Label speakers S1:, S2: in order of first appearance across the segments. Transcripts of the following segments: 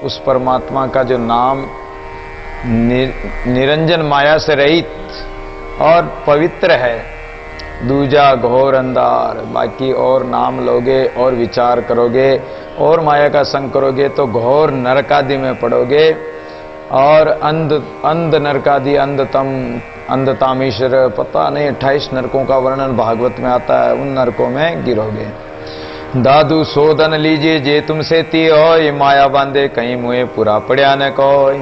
S1: उस परमात्मा का जो नाम निरंजन माया से रहित और पवित्र है, दूजा घोर अंधार। बाकी और नाम लोगे और विचार करोगे और माया का संग करोगे तो घोर नरकादि में पड़ोगे और अंध नरकादि, अंधतामीश्वर, पता नहीं 28 नरकों का वर्णन भागवत में आता है, उन नरकों में गिरोगे। दादू सोधन लीजिए जे तुमसे ती हो, ये माया बांधे कहीं मुए पूरा पड़िया न कोई।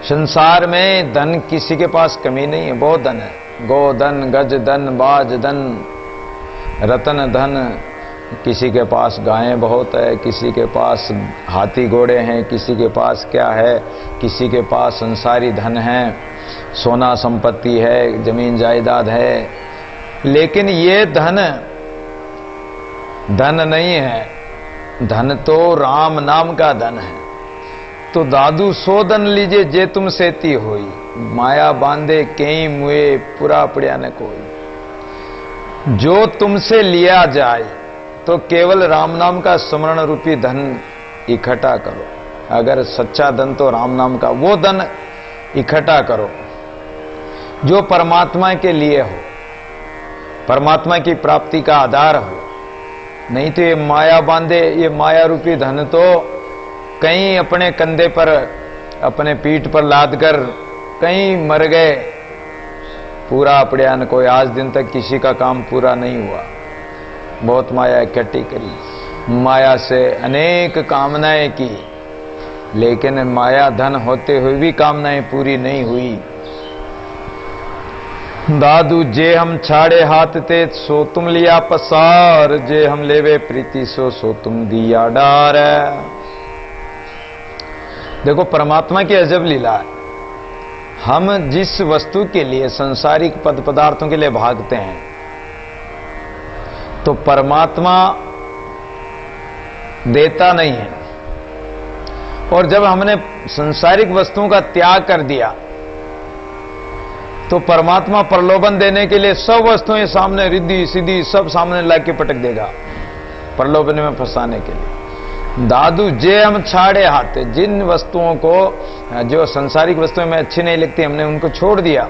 S1: संसार में धन किसी के पास कमी नहीं है, बहुत धन है। गोधन, गज धन, बाज धन, रतन धन। किसी के पास गायें बहुत है, किसी के पास हाथी घोड़े हैं, किसी के पास क्या है, किसी के पास संसारी धन है, सोना संपत्ति है, जमीन जायदाद है। लेकिन ये धन नहीं है, धन तो राम नाम का धन है। तो दादू सो धन लीजिए जे तुम सेती होई, माया बांधे कई मुए पूरा पड़िया न कोई। जो तुमसे लिया जाए तो केवल राम नाम का स्मरण रूपी धन इकट्ठा करो। अगर सच्चा धन तो राम नाम का, वो धन इकट्ठा करो जो परमात्मा के लिए हो, परमात्मा की प्राप्ति का आधार हो। नहीं तो ये माया बांधे, ये माया रूपी धन तो कहीं अपने कंधे पर, अपने पीठ पर लाद कर कहीं मर गए, पूरा पड़िया न कोई। आज दिन तक किसी का काम पूरा नहीं हुआ। बहुत माया इकट्ठी करी, माया से अनेक कामनाएं की, लेकिन माया धन होते हुए भी कामनाएं पूरी नहीं हुई। दादू जे हम छाड़े हाथ ते सो तुम लिया पसार, जे हम लेवे प्रीति सो तुम दिया डार। देखो परमात्मा की अजब लीला है। हम जिस वस्तु के लिए, संसारिक पद पदार्थों के लिए भागते हैं, तो परमात्मा देता नहीं है। और जब हमने संसारिक वस्तुओं का त्याग कर दिया तो परमात्मा प्रलोभन देने के लिए सब वस्तुएं सामने, रिद्धि सीधी सब सामने ला के पटक देगा, प्रलोभन में फंसाने के लिए। दादू जे हम छाड़े हाथ, जिन वस्तुओं को, जो संसारिक वस्तुएं में अच्छी नहीं लगती, हमने उनको छोड़ दिया,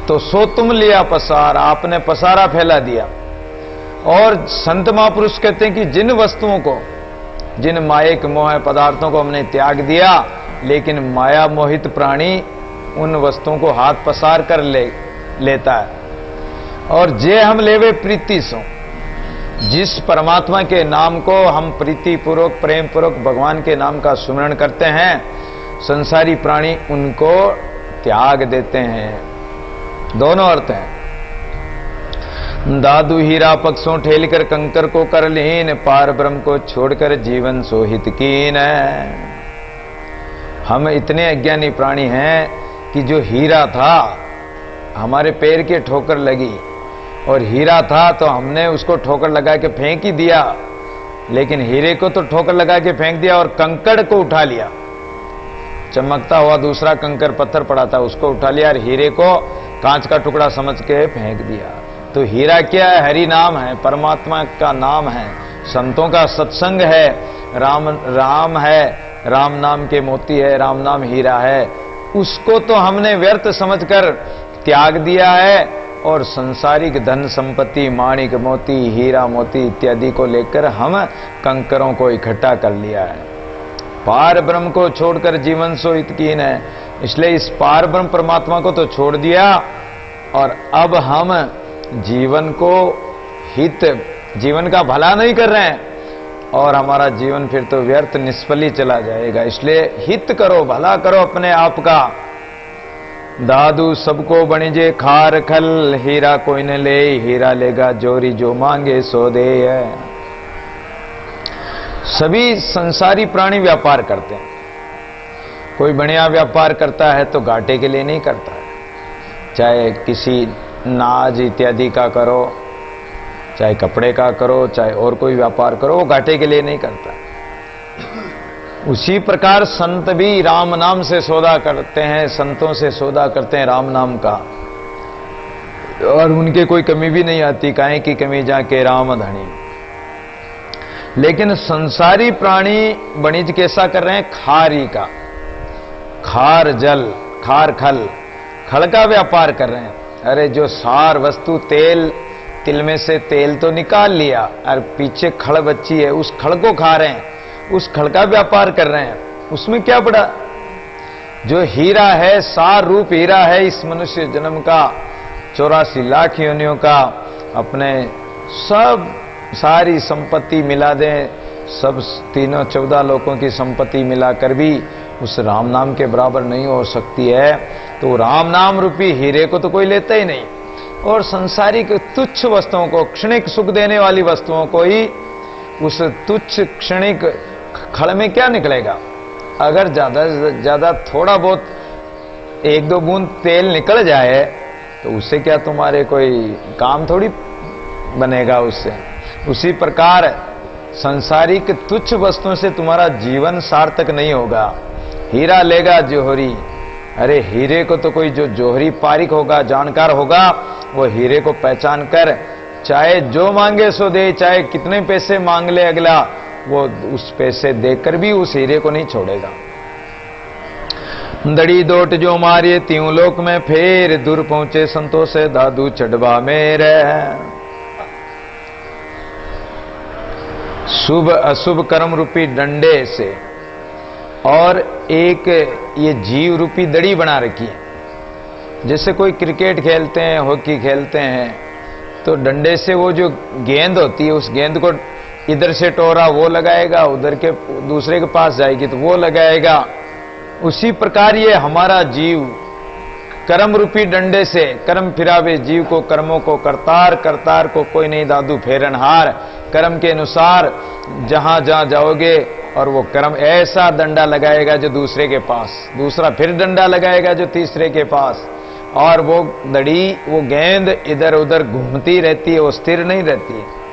S1: तो सो तुम लिया पसार, आपने पसारा फैला दिया। और संत महापुरुष कहते हैं कि जिन वस्तुओं को, जिन मायिक मोह पदार्थों को हमने त्याग दिया, लेकिन माया मोहित प्राणी उन वस्तुओं को हाथ पसार कर लेता है। और जे हम लेवे प्रीति सो, जिस परमात्मा के नाम को हम प्रीति पूर्वक, प्रेम पूर्वक भगवान के नाम का सुमरण करते हैं, संसारी प्राणी उनको त्याग देते हैं। दोनों अर्थ हैं। दादू हीरा पक्षों ठेल कर कंकर को कर लीन, पार ब्रह्म को छोड़कर जीवन सोहित कीन। हम इतने अज्ञानी प्राणी हैं कि जो हीरा था, हमारे पैर के ठोकर लगी और हीरा था तो हमने उसको ठोकर लगा के फेंक ही दिया, लेकिन हीरे को तो ठोकर लगा के फेंक दिया और कंकड़ को उठा लिया। चमकता हुआ दूसरा कंकर पत्थर पड़ा था, उसको उठा लिया और हीरे को कांच का टुकड़ा समझ के फेंक दिया। तो हीरा क्या है? हरि नाम है, परमात्मा का नाम है, संतों का सत्संग है, राम है, राम नाम के मोती है, राम नाम हीरा है। उसको तो हमने व्यर्थ समझकर त्याग दिया है और संसारिक धन संपत्ति, माणिक मोती, हीरा मोती इत्यादि को लेकर हम कंकरों को इकट्ठा कर लिया है। पार ब्रह्म को छोड़कर जीवन सो हितकीन है, इसलिए इस पार ब्रह्म परमात्मा को तो छोड़ दिया और अब हम जीवन को हित, जीवन का भला नहीं कर रहे हैं और हमारा जीवन फिर तो व्यर्थ निष्फली चला जाएगा। इसलिए हित करो, भला करो अपने आप का। दादू सबको बणिजे खार खल, हीरा कोई न ले, हीरा लेगा जोरी जो मांगे सो दे। सभी संसारी प्राणी व्यापार करते हैं। कोई बढ़िया व्यापार करता है तो घाटे के लिए नहीं करता है, चाहे किसी नाज इत्यादि का करो, चाहे कपड़े का करो, चाहे और कोई व्यापार करो, वो घाटे के लिए नहीं करता। उसी प्रकार संत भी राम नाम से सौदा करते हैं, संतों से सौदा करते हैं राम नाम का, और उनके कोई कमी भी नहीं आती। काहे की कमी जाके राम धनी। लेकिन संसारी प्राणी वाणिज्य कैसा कर रहे हैं? खारी का, खार जल, खार खल, खल का व्यापार कर रहे हैं। अरे जो सार वस्तु तेल, तिल में से तेल तो निकाल लिया और पीछे खड़ बची है, उस खड़ को खा रहे हैं, उस खड़ का व्यापार कर रहे हैं। उसमें क्या बड़ा? जो हीरा है, सार रूप हीरा है इस मनुष्य जन्म का, 84 लाख योनियों का, अपने सब सारी संपत्ति मिला दें, सब तीनों 14 लोगों की संपत्ति मिलाकर भी उस राम नाम के बराबर नहीं हो सकती है। तो राम नाम रूपी हीरे को तो कोई लेता ही नहीं, और संसारिक तुच्छ वस्तुओं को, क्षणिक सुख देने वाली वस्तुओं को ही, उस तुच्छ क्षणिक खड़ में क्या निकलेगा? अगर ज्यादा से ज्यादा थोड़ा बहुत 1-2 बूंद तेल निकल जाए तो उससे क्या तुम्हारे कोई काम थोड़ी बनेगा उससे। उसी प्रकार संसारिक तुच्छ वस्तुओं से तुम्हारा जीवन सार्थक नहीं होगा। हीरा लेगा जोहरी, अरे हीरे को तो कोई जो जोहरी पारिक होगा, जानकार होगा, वो हीरे को पहचान कर चाहे जो मांगे सो दे, चाहे कितने पैसे मांग ले अगला, वो उस पैसे देकर भी उस हीरे को नहीं छोड़ेगा। दड़ी दोट जो मारिए त्यों लोक में फेर, दूर पहुंचे संतोष दादू चढ़वा मेरे। शुभ अशुभ कर्म रूपी डंडे से और एक ये जीव रूपी दड़ी बना रखी है। जैसे कोई क्रिकेट खेलते हैं, हॉकी खेलते हैं, तो डंडे से वो जो गेंद होती है, उस गेंद को इधर से टोरा वो लगाएगा, उधर के दूसरे के पास जाएगी तो वो लगाएगा। उसी प्रकार ये हमारा जीव कर्म रूपी डंडे से कर्म फिरावे जीव को, कर्मों को करतार, करतार को कोई नहीं दादू फेरनहार। कर्म के अनुसार जहां जहां जाओगे और वो कर्म ऐसा डंडा लगाएगा जो दूसरे के पास, दूसरा फिर डंडा लगाएगा जो तीसरे के पास, और वो दड़ी, वो गेंद इधर उधर घूमती रहती है, वो स्थिर नहीं रहती है।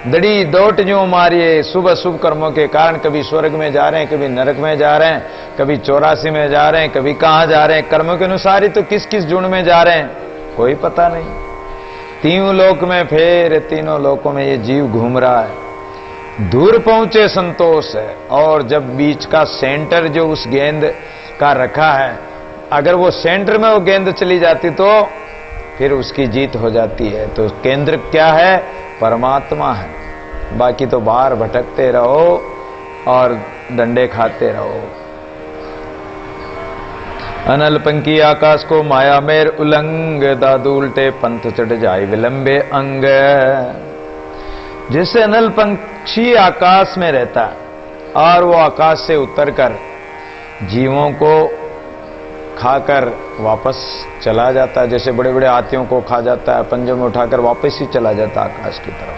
S1: दड़ी दोट जो मारिए शुभ अशुभ कर्मों के कारण, कभी स्वर्ग में जा रहे हैं, कभी नरक में जा रहे हैं, कभी 84 में जा रहे हैं, कभी कहां जा रहे हैं, कर्मों के अनुसार ही तो किस किस जुड़ में जा रहे हैं कोई पता नहीं। तीनों लोक में फेर, तीनों लोकों में ये जीव घूम रहा है। दूर पहुंचे संतोष है, और जब बीच का सेंटर जो उस गेंद का रखा है, अगर वो सेंटर में वो गेंद चली जाती तो फिर उसकी जीत हो जाती है। तो केंद्र क्या है? परमात्मा है। बाकी तो बाहर भटकते रहो और डंडे खाते रहो। अनल पंखी आकाश को माया मेर उलंग, दादू उल्टे पंथ चढ़ जाए विलंबे अंग। जैसे अनल पंक्षी आकाश में रहता है और वो आकाश से उतरकर जीवों को खाकर वापस चला जाता है, जैसे बड़े बड़े हाथियों को खा जाता है, पंजों में उठाकर वापस ही चला जाता है आकाश की तरफ।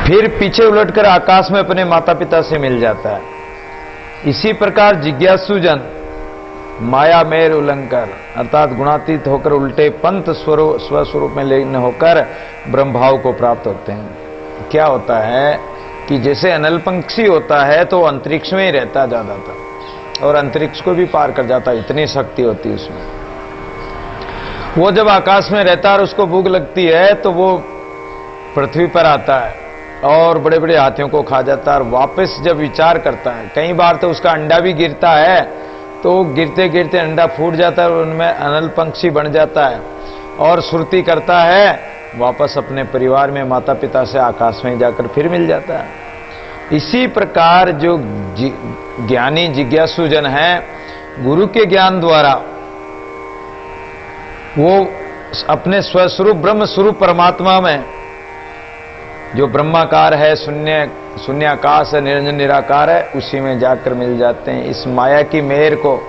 S1: फिर पीछे उलटकर आकाश में अपने माता पिता से मिल जाता है। इसी प्रकार जिज्ञासु जन माया मेर उल्लंघकर अर्थात गुणातीत होकर उल्टे पंथ स्वस्वरूप में लीन होकर ब्रह्म भाव को प्राप्त होते हैं। क्या होता है कि जैसे अनल पंक्षी होता है तो अंतरिक्ष में ही रहता है ज्यादातर, और अंतरिक्ष को भी पार कर जाता है, इतनी शक्ति होती है उसमें। वो जब आकाश में रहता है और उसको भूख लगती है तो वो पृथ्वी पर आता है और बड़े बड़े हाथियों को खा जाता है, और वापस जब विचार करता है, कई बार तो उसका अंडा भी गिरता है, तो गिरते गिरते अंडा फूट जाता है और उनमें अनल पंक्षी बन जाता है, और सुरती करता है, वापस अपने परिवार में माता पिता से आकाश में जाकर फिर मिल जाता है। इसी प्रकार जो ज्ञानी जिज्ञासु जन है, गुरु के ज्ञान द्वारा वो अपने स्वस्वरूप ब्रह्म स्वरूप परमात्मा में, जो ब्रह्माकार है, शून्याकाश है, निरंजन निराकार है, उसी में जाकर मिल जाते हैं। इस माया की मेहर को,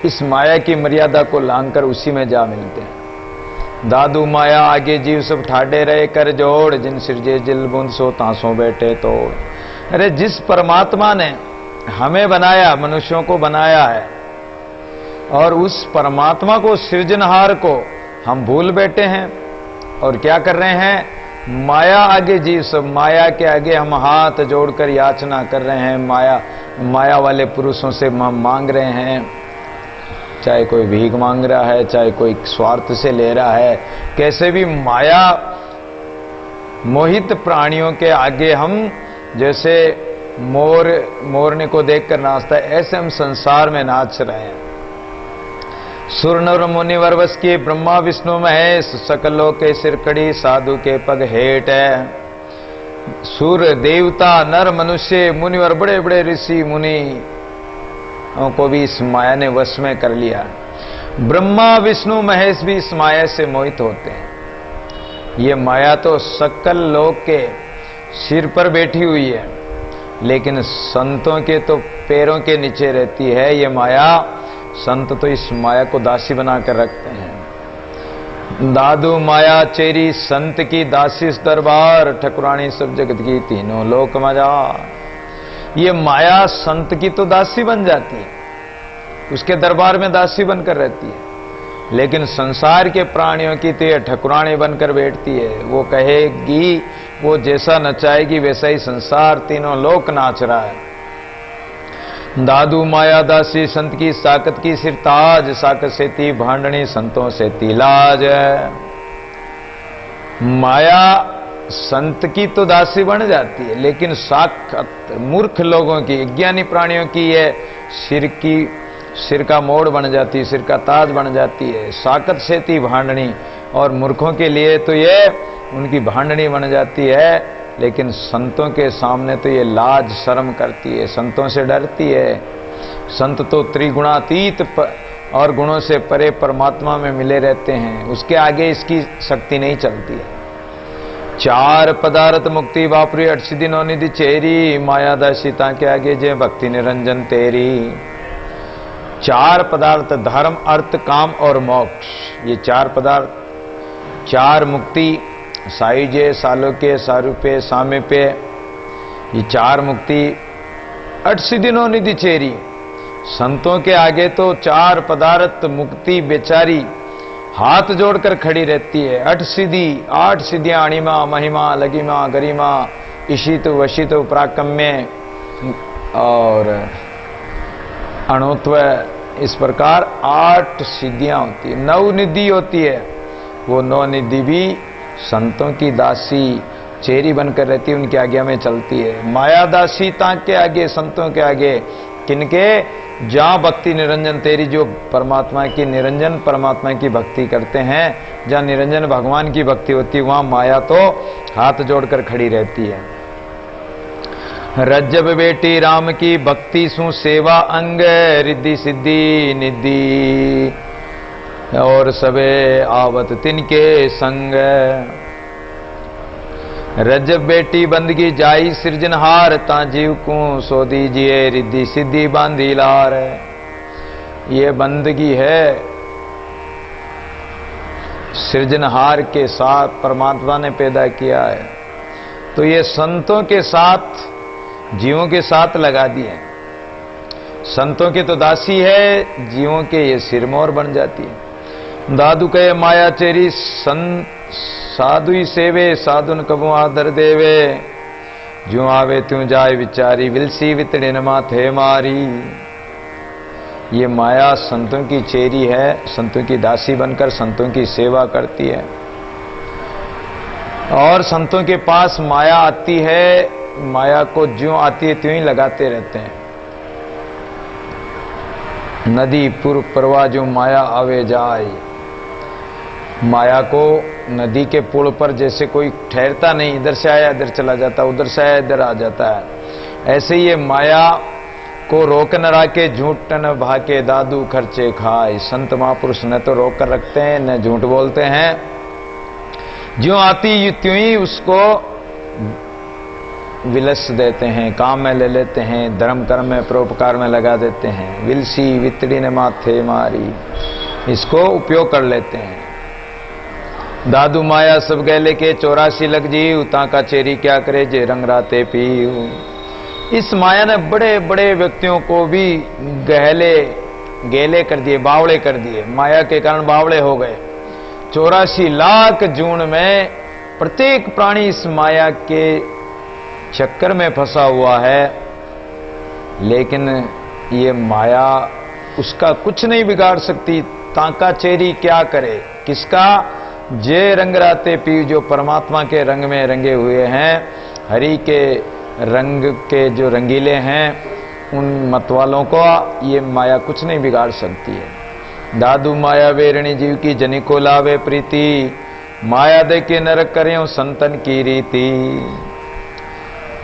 S1: इस माया की मर्यादा को लांघकर उसी में जा मिलते हैं। दादू माया आगे जीव सब ठाडे रहे कर जोड़, जिन सिरजे जिल बूंद सो तांसों बैठे तोड़। अरे जिस परमात्मा ने हमें बनाया, मनुष्यों को बनाया है, और उस परमात्मा को, सृजनहार को हम भूल बैठे हैं और क्या कर रहे हैं? माया आगे जीव सब, माया के आगे हम हाथ जोड़कर याचना कर रहे हैं, माया वाले पुरुषों से हम मांग रहे हैं, चाहे कोई भीख मांग रहा है, चाहे कोई स्वार्थ से ले रहा है, कैसे भी माया मोहित प्राणियों के आगे हम जैसे मोरने को देखकर नाचता है, ऐसे हम संसार में नाच रहे हैं। सुर नर मुनि वरवस की ब्रह्मा विष्णु महेश, सकलों के सिरकड़ी साधु के पग हेट है। सुर देवता नर मनुष्य मुनिवर बड़े बड़े ऋषि मुनि को भी इस माया ने वश में कर लिया। ब्रह्मा विष्णु महेश भी इस माया से मोहित होते हैं। ये माया तो सकल लोक के सिर पर बैठी हुई है, लेकिन संतों के तो पैरों के नीचे रहती है ये माया। संत तो इस माया को दासी बनाकर रखते हैं। दादू माया चेरी संत की दासी दरबार, ठकुरानी सब जगत की तीनों लोक मजार। ये माया संत की तो दासी बन जाती है, उसके दरबार में दासी बनकर रहती है, लेकिन संसार के प्राणियों की तो ये ठकुरानी बनकर बैठती है। वो कहेगी, वो जैसा नचाएगी वैसा ही संसार तीनों लोक नाच रहा है। दादू माया दासी संत की साकत की सिरताज, साकत से ती भांडनी संतों से तिलाज। माया संत की तो दासी बन जाती है, लेकिन साकत मूर्ख लोगों की, ज्ञानी प्राणियों की ये सिर का मोड़ बन जाती है, सिर का ताज बन जाती है। साकत से ती भांडनी, और मूर्खों के लिए तो ये उनकी भांडनी बन जाती है। लेकिन संतों के सामने तो ये लाज शर्म करती है, संतों से डरती है। संत तो त्रिगुणातीत और गुणों से परे परमात्मा में मिले रहते हैं, उसके आगे इसकी शक्ति नहीं चलती है। चार पदार्थ मुक्ति बापरी 8 दिन निधि चेरी, माया दासीता के आगे जे भक्ति निरंजन तेरी। चार पदार्थ धर्म अर्थ काम और मोक्ष, ये चार पदार्थ, चार मुक्ति साइजे सालोके सारूपे सामीपे, ये चार मुक्ति 8 सिद्धिनों निधि चेरी। संतों के आगे तो चार पदार्थ मुक्ति बेचारी हाथ जोड़कर खड़ी रहती है। 8 सिद्धियां अणिमा महिमा लगिमा गरिमा ईशित वशित प्राकम्य और अणुत्व, इस प्रकार 8 सिद्धियां होती है। 9 निधि होती है, वो 9 निधि भी संतों की दासी चेरी बनकर रहती है, उनकी आज्ञा में चलती है। माया दासी ताक के आगे, संतों के आगे, किनके? जहां भक्ति निरंजन तेरी, जो परमात्मा की निरंजन परमात्मा की भक्ति करते हैं, जहां निरंजन भगवान की भक्ति होती है, वहां माया तो हाथ जोड़कर खड़ी रहती है। रज्जब बेटी राम की भक्ति सु सेवा अंग, रिद्धि सिद्धि निधि और सबे आवत तिनके संग। रज्जब बेटी बंदगी जाई सृजनहार, ता जीव को सो दीजिए रिद्धि सिद्धि बांधी लार। ये बंदगी है सृजनहार के साथ परमात्मा ने पैदा किया है, तो ये संतों के साथ जीवों के साथ लगा दिए। संतों की तो दासी है, जीवों के ये सिरमौर बन जाती है। दादू कहे माया चेरी साधु ही सेवे, साधुन कबू आदर देवे, जो आवे त्यों जाए विचारी, विलसी वितड़े न माथे मारी। ये माया संतों की चेरी है, संतों की दासी बनकर संतों की सेवा करती है। और संतों के पास माया आती है, माया को ज्यों आती है त्यों ही लगाते रहते हैं। नदी पूर्व प्रवाह जो माया आवे जाए, माया को नदी के पुल पर जैसे कोई ठहरता नहीं, इधर से आया इधर चला जाता, उधर से आया इधर आ जाता है, ऐसे ही ये माया को रोक न राके झूठ न भाके, दादू खर्चे खाए। संत महापुरुष न तो रोक कर रखते हैं न झूठ बोलते हैं, ज्यों आती त्यों ही उसको विलस देते हैं, काम में ले लेते हैं, धर्म कर्म में परोपकार में लगा देते हैं। विलसी वितड़ी ने माथे मारी, इसको उपयोग कर लेते हैं। दादू माया सब गैले के 84 लग जी, उता का चेरी क्या करे जे रंग राते पीऊ। इस माया ने बड़े बड़े व्यक्तियों को भी गैले कर दिए, बावड़े कर दिए, माया के कारण बावड़े हो गए। 84 लाख जून में प्रत्येक प्राणी इस माया के चक्कर में फंसा हुआ है, लेकिन ये माया उसका कुछ नहीं बिगाड़ सकती। ताका चेरी क्या करे, किसका? जे रंग राते पी, जो परमात्मा के रंग में रंगे हुए हैं, हरि के रंग के जो रंगीले हैं, उन मतवालों को ये माया कुछ नहीं बिगाड़ सकती है। दादू माया वेरणी जीव की जनी को लावे प्रीति, माया दे के नरक करें संतन की रीति।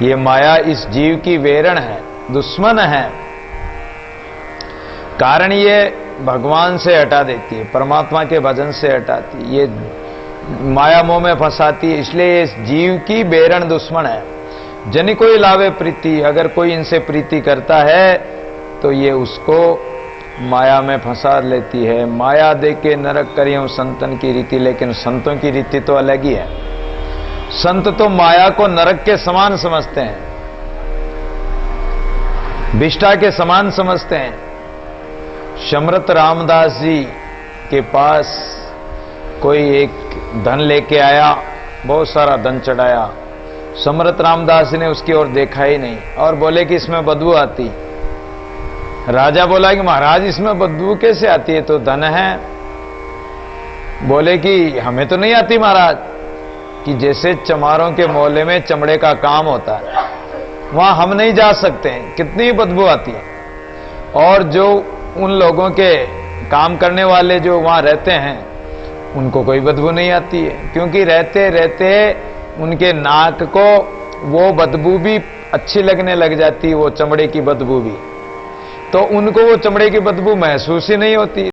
S1: ये माया इस जीव की वेरण है, दुश्मन है। कारण ये भगवान से हटा देती है, परमात्मा के भजन से हटाती है, ये माया मोह में फंसाती है, इसलिए इस जीव की बेरण दुश्मन है। जन कोई लावे प्रीति, अगर कोई इनसे प्रीति करता है तो ये उसको माया में फंसा लेती है। माया दे के नरक करियों संतन की रीति, लेकिन संतों की रीति तो अलग ही है। संत तो माया को नरक के समान समझते हैं, विष्ठा के समान समझते हैं। शमरत रामदास जी के पास कोई एक धन लेके आया, बहुत सारा धन चढ़ाया। समरत रामदास जी ने उसकी ओर देखा ही नहीं और बोले कि इसमें बदबू आती। राजा बोला कि महाराज इसमें बदबू कैसे आती है, तो धन है। बोले कि हमें तो नहीं आती महाराज, कि जैसे चमारों के मोहल्ले में चमड़े का काम होता है, वहां हम नहीं जा सकते हैं, कितनी बदबू आती है। और जो उन लोगों के काम करने वाले जो वहां रहते हैं, उनको कोई बदबू नहीं आती है, क्योंकि रहते रहते उनके नाक को वो बदबू भी अच्छी लगने लग जाती है, वो चमड़े की बदबू भी, तो उनको वो चमड़े की बदबू महसूस ही नहीं होती।